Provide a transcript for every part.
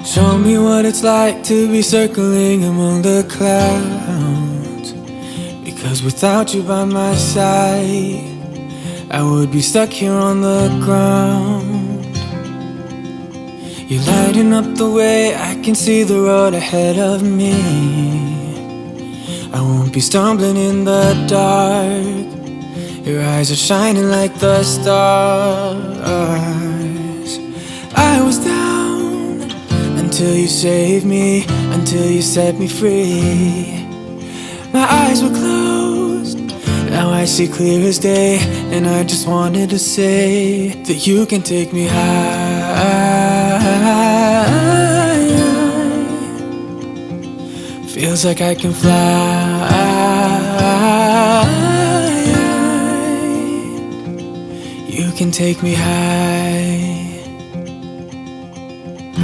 Show me what it's like to be circling among the clouds. Because without you by my side, I would be stuck here on the ground. You're lighting up the way, I can see the road ahead of me. I won't be stumbling in the dark. Your eyes are shining like the stars. I was down until you saved me, until you set me free. My eyes were closed, now I see clear as day. And I just wanted to say that you can take me high. Feels like I can fly. You can take me high.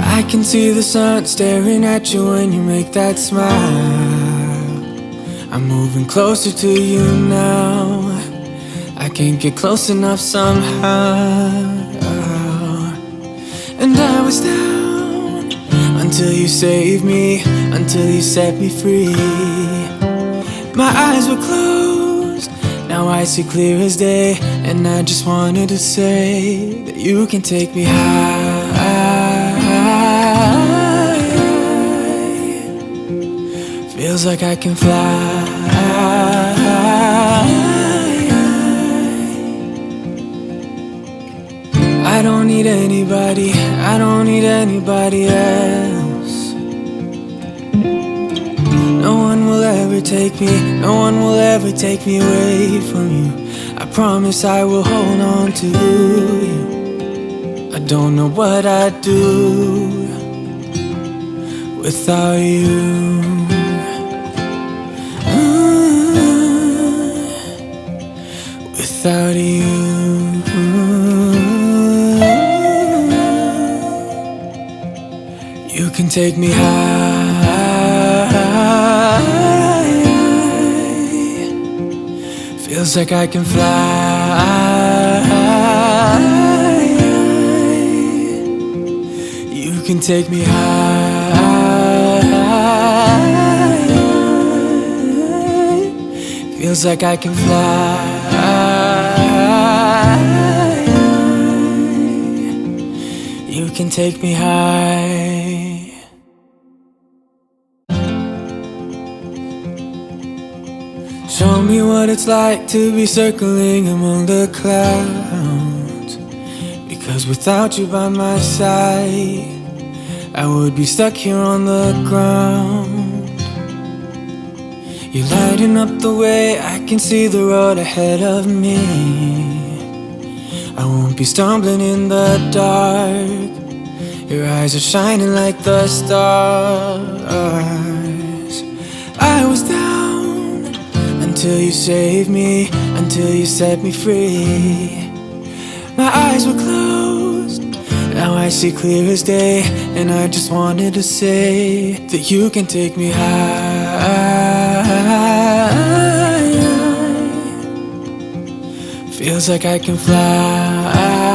I can see the sun staring at you when you make that smile. I'm moving closer to you now. I can't get close enough somehow. And I was down until you saved me, until you set me free. My eyes were closed, now I see clear as day. And I just wanted to say that you can take me high. Feels like I can fly. I don't need anybody, I don't need anybody else. No one will ever take me, no one will ever take me away from you. I promise I will hold on to you. I don't know what I'd do without you. Without you. You can take me high. Feels like I can fly. You can take me high. Feels like I can fly. You can take me high. Show me what it's like to be circling among the clouds. Because without you by my side, I would be stuck here on the ground. You're lighting up the way, I can see the road ahead of me. I won't be stumbling in the dark. Your eyes are shining like the stars. I was down until you saved me, until you set me free. My eyes were closed, now I see clear as day. And I just wanted to say that you can take me high. Feels like I can fly.